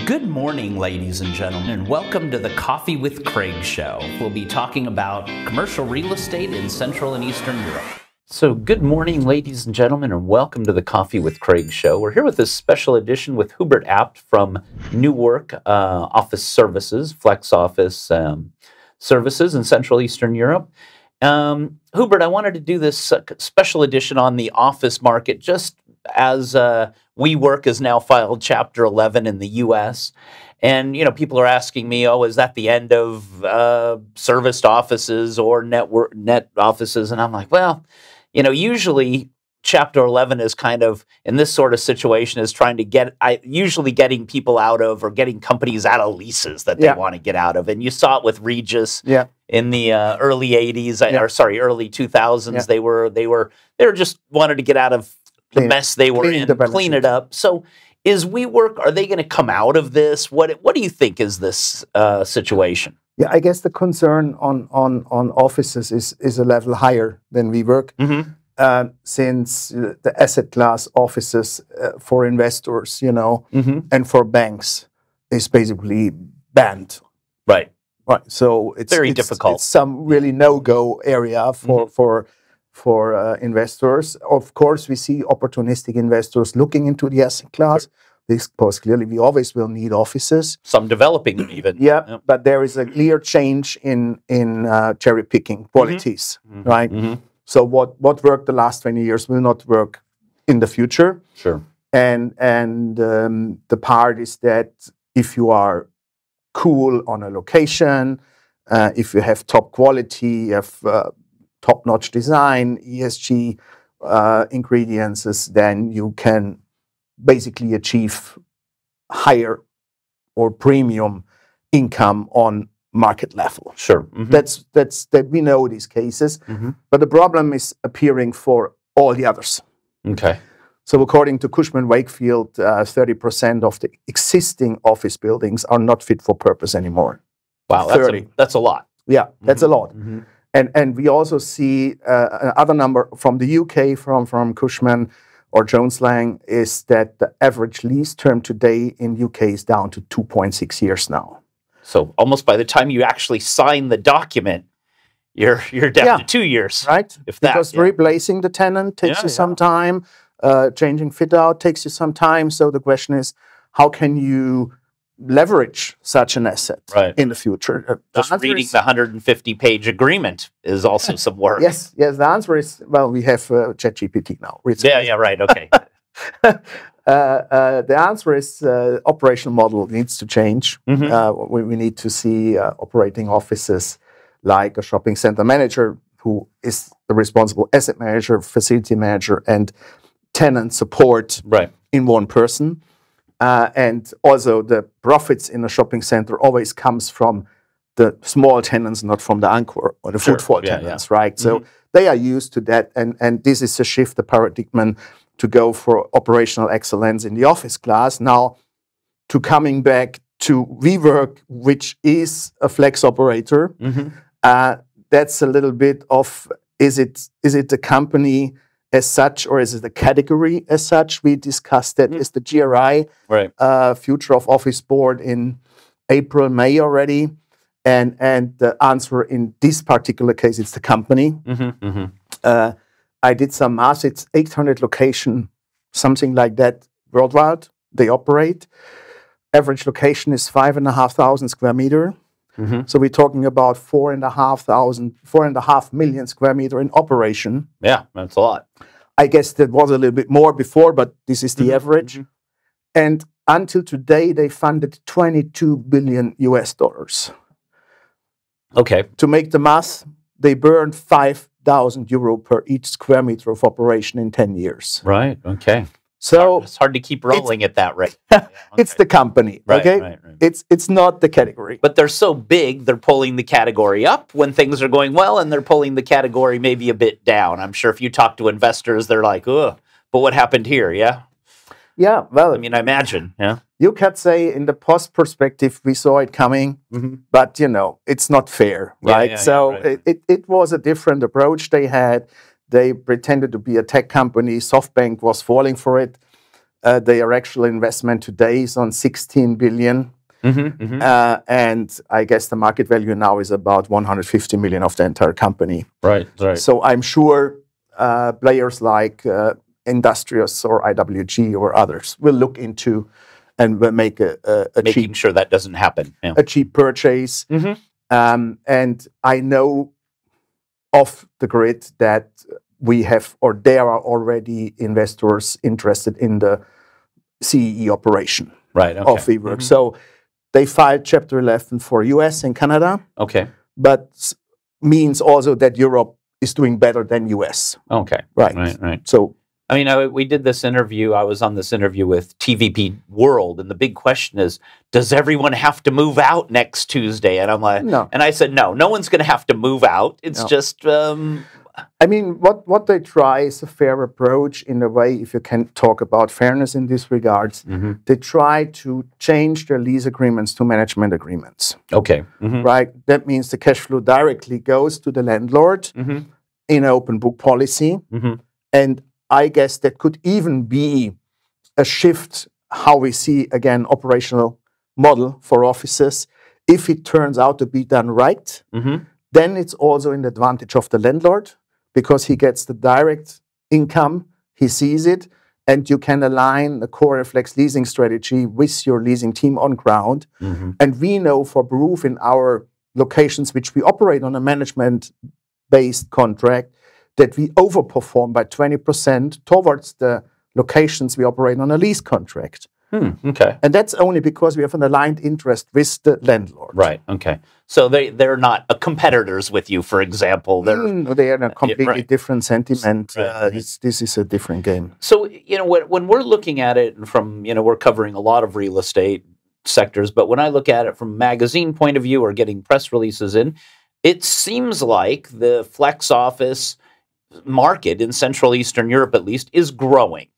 Good morning, ladies and gentlemen, and welcome to the Coffee with Craig show. We'll be talking about commercial real estate in Central and Eastern Europe. So good morning, ladies and gentlemen, and welcome to the Coffee with Craig show. We're here with this special edition with Hubert Abt from WeWork Office Services, Flex Office Services in Central Eastern Europe. Hubert, I wanted to do this special edition on the office market just as WeWork has now filed Chapter 11 in the U.S. And, you know, people are asking me, oh, is that the end of serviced offices or net offices? And I'm like, well, you know, usually Chapter 11 is kind of, in this sort of situation, is trying to usually getting people out of or getting companies out of leases that they want to get out of. And you saw it with Regis in the early 80s, early 2000s. They were just wanted to get out of the mess they were in, clean it up. So is WeWork, are they going to come out of this? What do you think is this situation? Yeah, I guess the concern on offices is a level higher than WeWork, since the asset class offices for investors, you know, and for banks is basically banned. Right. So it's very difficult. It's some really no-go area for investors. Of course, we see opportunistic investors looking into the asset class. Because clearly we always will need offices. Some developing them even. Yeah, but there is a clear change in cherry picking qualities, right? So what worked the last 20 years will not work in the future. Sure. And the part is that if you are cool on a location, if you have top quality, you have top-notch design, ESG ingredients, then you can basically achieve higher or premium income on market level. Sure. That's that we know these cases, but the problem is appearing for all the others. Okay. So according to Cushman Wakefield, 30% of the existing office buildings are not fit for purpose anymore. Wow, that's a lot. Yeah, that's a lot. And we also see another number from the UK, from Cushman or Jones Lang, is that the average lease term today in UK is down to 2.6 years now. So almost by the time you actually sign the document, you're down to 2 years. Right? If that, because replacing the tenant takes you some time, changing fit out takes you some time. So the question is, how can you leverage such an asset in the future? Just reading the 150-page agreement is also some work. Yes. The answer is, well, we have ChatGPT now. Right, okay. The answer is operational model needs to change. We need to see operating offices like a shopping center manager who is the responsible asset manager, facility manager, and tenant support in one person. And also the profits in a shopping center always comes from the small tenants, not from the anchor or the footfall tenants, right? So they are used to that, and this is a shift, the paradigm, to go for operational excellence in the office class. Now, to coming back to WeWork, which is a flex operator, that's a little bit of, is it the company as such, or is it the category as such? We discussed that is the GRI, Future of Office Board, in April, May already. And the answer in this particular case, it's the company. I did some math. It's 800 location, something like that, worldwide. They operate. Average location is 5,500 square meter. So we're talking about 4.5 million square meter in operation. Yeah, that's a lot. I guess that was a little bit more before, but this is the average. And until today, they funded $22 billion US. Okay. To make the math, they burned €5,000 per each square meter of operation in 10 years. Right. Okay. So it's hard to keep rolling at that rate. It's the company, okay? It's not the category. But they're so big, they're pulling the category up when things are going well, and they're pulling the category maybe a bit down. I'm sure if you talk to investors, they're like, ugh, but what happened here, yeah? Yeah, well... I mean, I imagine, yeah? You could say in the post perspective, we saw it coming, but, you know, it's not fair, right? It was a different approach they had. They pretended to be a tech company. SoftBank was falling for it. Their actual investment today is on 16 billion. And I guess the market value now is about 150 million of the entire company. Right, right. So I'm sure players like Industrious or IWG or others will look into and will make making sure that doesn't happen. Yeah. A cheap purchase. And I know off the grid that we have, or there are already investors interested in the CEE operation of WeWork. So they filed Chapter 11 for US and Canada. Okay. But means also that Europe is doing better than US. Okay. Right. So, I mean, we did this interview. I was on this interview with TVP World, and the big question is, does everyone have to move out next Tuesday? And I'm like, no. And I said, no one's going to have to move out. It's just... I mean, what they try is a fair approach in a way, if you can talk about fairness in these regards. They try to change their lease agreements to management agreements. Okay. Right? That means the cash flow directly goes to the landlord in open book policy. And I guess that could even be a shift how we see, again, operational model for offices. If it turns out to be done right, then it's also in the advantage of the landlord, because he gets the direct income, he sees it, and you can align the core reflex leasing strategy with your leasing team on ground. And we know for proof in our locations, which we operate on a management-based contract, that we overperform by 20% towards the locations we operate on a lease contract. Okay. And that's only because we have an aligned interest with the landlord. Right. Okay. So they're not competitors with you, for example. They are in a completely different sentiment. This is a different game. So, you know, when we're looking at it from, you know, we're covering a lot of real estate sectors, but when I look at it from a magazine point of view or getting press releases in, it seems like the flex office market in Central Eastern Europe, at least, is growing.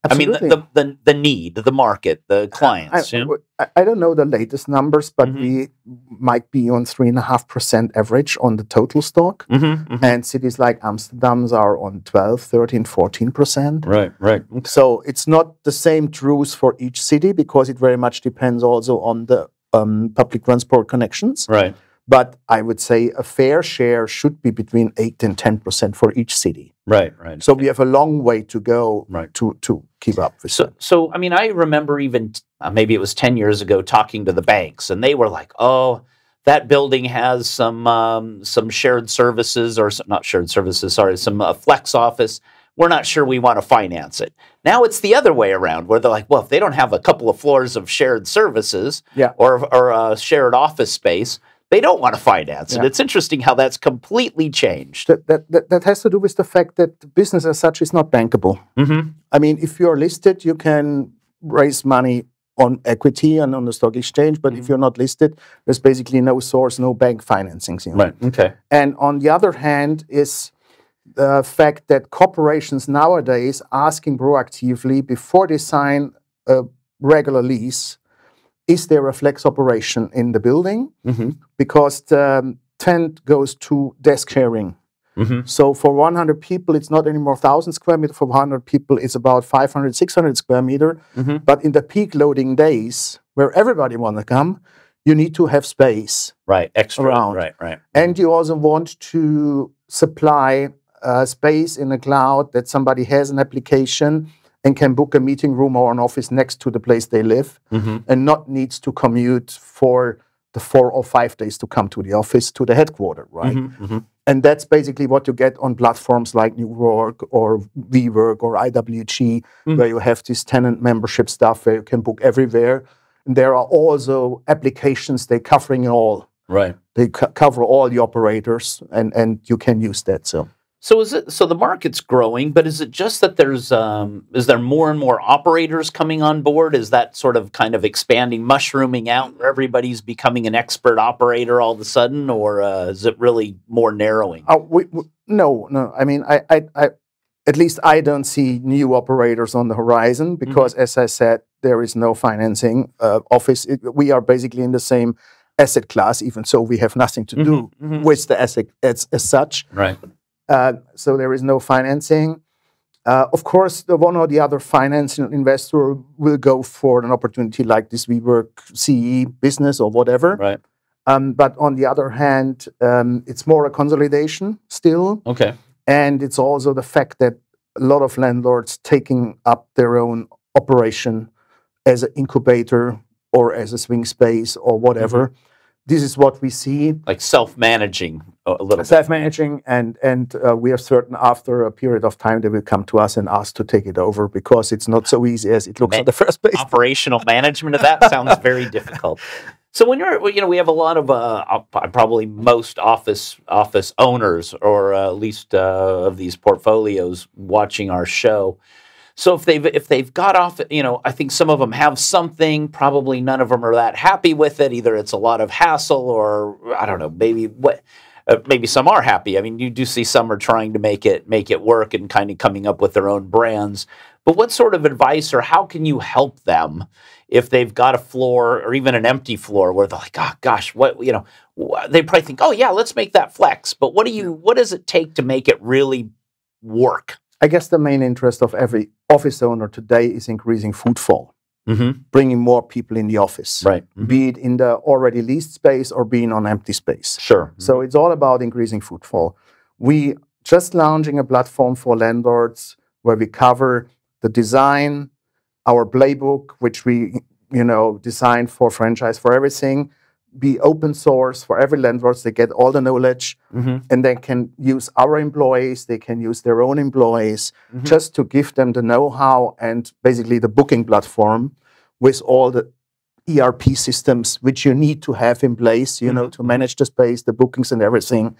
Absolutely. I mean, the need, the market, the clients. I don't know the latest numbers, but we might be on 3.5% average on the total stock. And cities like Amsterdam's are on 12, 13, 14%. Right. Okay. So it's not the same truth for each city, because it very much depends also on the public transport connections. Right. But I would say a fair share should be between 8 and 10% for each city. Right. So we have a long way to go to keep up with that. So, I mean, I remember even maybe it was 10 years ago talking to the banks, and they were like, oh, that building has some shared services, or not shared services, sorry, some flex office. We're not sure we want to finance it. Now it's the other way around, where they're like, well, if they don't have a couple of floors of shared services or a shared office space, they don't want to finance it. It's interesting how that's completely changed. That has to do with the fact that business as such is not bankable. I mean, if you're listed, you can raise money on equity and on the stock exchange, but if you're not listed, there's basically no source, no bank financing. Right. Okay. And on the other hand is the fact that corporations nowadays asking proactively before they sign a regular lease, is there a flex operation in the building? Because the tent goes to desk sharing. So for 100 people, it's not anymore 1,000 square meters. For 100 people, it's about 500, 600 square meters. But in the peak loading days, where everybody want to come, you need to have space extra around. Right. And you also want to supply space in the cloud that somebody has an application and can book a meeting room or an office next to the place they live, and not needs to commute for the 4 or 5 days to come to the office, to the headquarters, right? And that's basically what you get on platforms like WeWork or WeWork or IWG, where you have this tenant membership stuff where you can book everywhere. And there are also applications, they're covering all. Right. They cover all the operators, and you can use that, So the market's growing, but is it just that is there more and more operators coming on board? Is that sort of kind of expanding, mushrooming out, where everybody's becoming an expert operator all of a sudden, or is it really more narrowing? No. I mean, I at least I don't see new operators on the horizon, because, as I said, there is no financing office. We are basically in the same asset class, even so we have nothing to do with the asset as such. Right. So there is no financing. Of course, the one or the other financial investor will go for an opportunity like this WeWork CE business or whatever. Right. But on the other hand, it's more a consolidation still. Okay. And it's also the fact that a lot of landlords taking up their own operation as an incubator or as a swing space or whatever. Mm-hmm. This is what we see. Like self-managing a little bit. Self-managing, and we are certain after a period of time they will come to us and ask to take it over because it's not so easy as it looks on the first place. Operational management of that sounds very difficult. So when you're, we have a lot of, probably most office owners, or at least of these portfolios watching our show. So if they've got off, I think some of them have something. Probably none of them are that happy with it. Either it's a lot of hassle, or I don't know, maybe some are happy. I mean, you do see some are trying to make it work and kind of coming up with their own brands. But what sort of advice, or how can you help them if they've got a floor or even an empty floor where they're like, oh gosh, they probably think, oh yeah, let's make that flex. But what does it take to make it really work? I guess the main interest of every office owner today is increasing footfall, mm-hmm. bringing more people in the office, right? Mm-hmm. Be it in the already leased space or being on empty space. Sure. Mm-hmm. So it's all about increasing footfall. We just launching a platform for landlords where we cover the design, our playbook, which we designed for franchise, for everything. Be open source for every landlord. They get all the knowledge, mm-hmm. and they can use our employees. They can use their own employees, mm-hmm. just to give them the know-how and basically the booking platform with all the ERP systems which you need to have in place, mm-hmm. to manage the space, the bookings and everything,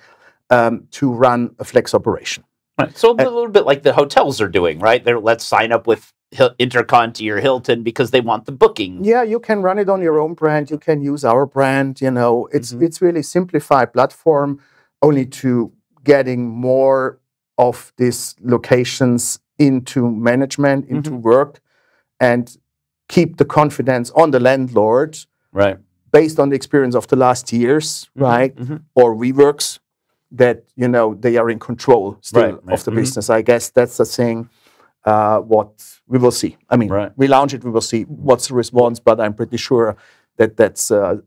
to run a flex operation. Right. So a little bit like the hotels are doing, right? Let's sign up with Interconti or Hilton because they want the booking. Yeah, you can run it on your own brand. You can use our brand. It's really simplified platform, only to getting more of these locations into management, into mm-hmm. work, and keep the confidence on the landlord, right? Based on the experience of the last years, mm-hmm. right? Mm-hmm. Or WeWorks, that they are in control still of the mm-hmm. business. I guess that's the thing. What we will see. I mean, we launch it, we will see what's the response, but I'm pretty sure that that's a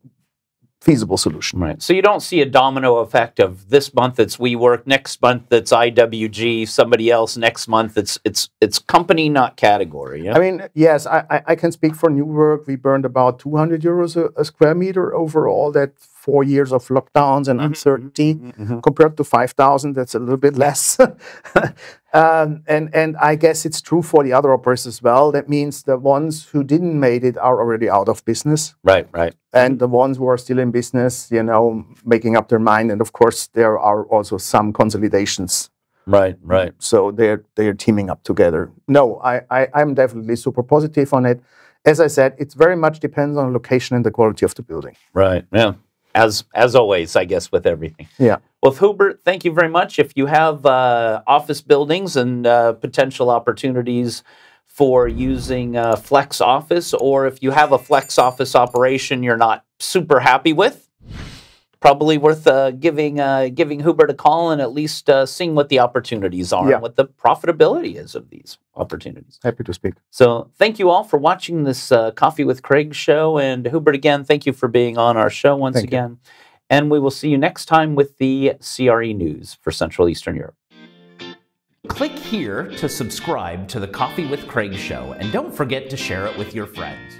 feasible solution. Right. So you don't see a domino effect of this month it's WeWork, next month it's IWG, somebody else, next month it's company, not category. Yeah? I mean, yes, I can speak for New Work. We burned about 200 euros a square meter overall. That 4 years of lockdowns and mm-hmm. uncertainty, mm-hmm. compared to 5,000, that's a little bit less. And I guess it's true for the other operators as well. That means the ones who didn't make it are already out of business. Right. And the ones who are still in business, making up their mind. And of course, there are also some consolidations. Right. So they're teaming up together. No, I'm definitely super positive on it. As I said, it very much depends on the location and the quality of the building. Right. Yeah. As always, I guess, with everything. Yeah. Well, Hubert, thank you very much. If you have office buildings and potential opportunities for using Flex Office, or if you have a Flex Office operation you're not super happy with, probably worth giving Hubert a call and at least seeing what the opportunities are and what the profitability is of these opportunities. Happy to speak. So thank you all for watching this Coffee with Craig show. And Hubert, again, thank you for being on our show once again. And we will see you next time with the CRE news for Central Eastern Europe. Click here to subscribe to the Coffee with Craig show, and don't forget to share it with your friends.